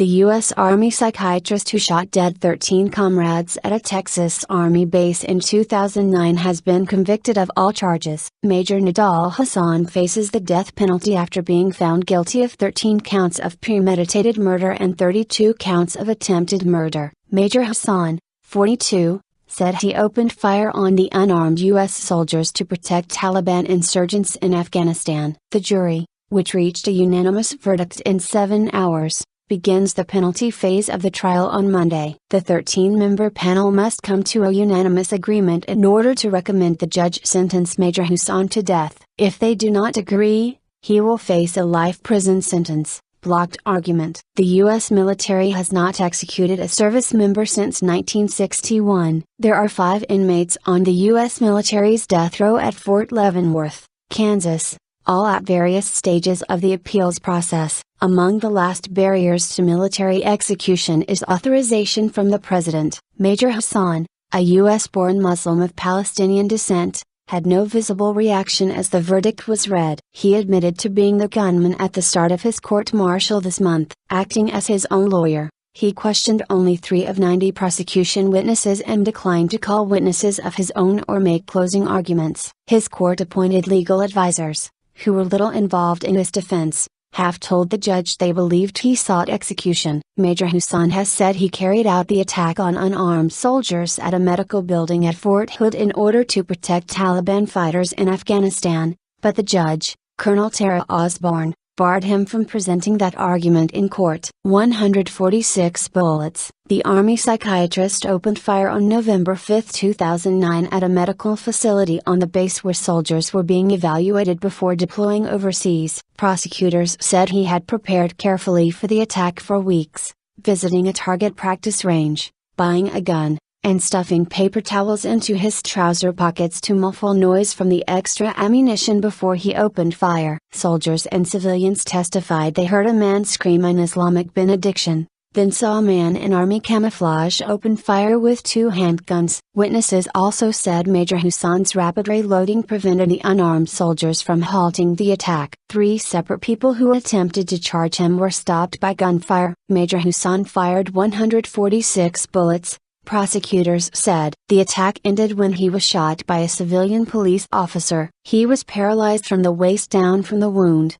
The U.S. Army psychiatrist who shot dead 13 comrades at a Texas Army base in 2009 has been convicted of all charges. Major Nidal Hasan faces the death penalty after being found guilty of 13 counts of premeditated murder and 32 counts of attempted murder. Major Hasan, 42, said he opened fire on the unarmed U.S. soldiers to protect Taliban insurgents in Afghanistan. The jury, which reached a unanimous verdict in 7 hours, begins the penalty phase of the trial on Monday. The 13-member panel must come to a unanimous agreement in order to recommend the judge sentence Major Hasan to death. If they do not agree, he will face a life prison sentence. Blocked argument. The U.S. military has not executed a service member since 1961. There are 5 inmates on the U.S. military's death row at Fort Leavenworth, Kansas, all at various stages of the appeals process. Among the last barriers to military execution is authorization from the president. Major Hasan, a U.S.-born Muslim of Palestinian descent, had no visible reaction as the verdict was read. He admitted to being the gunman at the start of his court-martial this month. Acting as his own lawyer, he questioned only 3 of 90 prosecution witnesses and declined to call witnesses of his own or make closing arguments. His court-appointed legal advisors, who were little involved in his defense, have told the judge they believed he sought execution. Major Hasan has said he carried out the attack on unarmed soldiers at a medical building at Fort Hood in order to protect Taliban fighters in Afghanistan, but the judge, Colonel Tara Osborne, barred him from presenting that argument in court. 146 bullets. The Army psychiatrist opened fire on November 5, 2009 at a medical facility on the base where soldiers were being evaluated before deploying overseas. Prosecutors said he had prepared carefully for the attack for weeks, visiting a target practice range, buying a gun, and stuffing paper towels into his trouser pockets to muffle noise from the extra ammunition before he opened fire. Soldiers and civilians testified they heard a man scream an Islamic benediction, then saw a man in army camouflage open fire with 2 handguns. Witnesses also said Major Hasan's rapid reloading prevented the unarmed soldiers from halting the attack. 3 separate people who attempted to charge him were stopped by gunfire. Major Hasan fired 146 bullets, prosecutors said. The attack ended when he was shot by a civilian police officer. He was paralyzed from the waist down from the wound.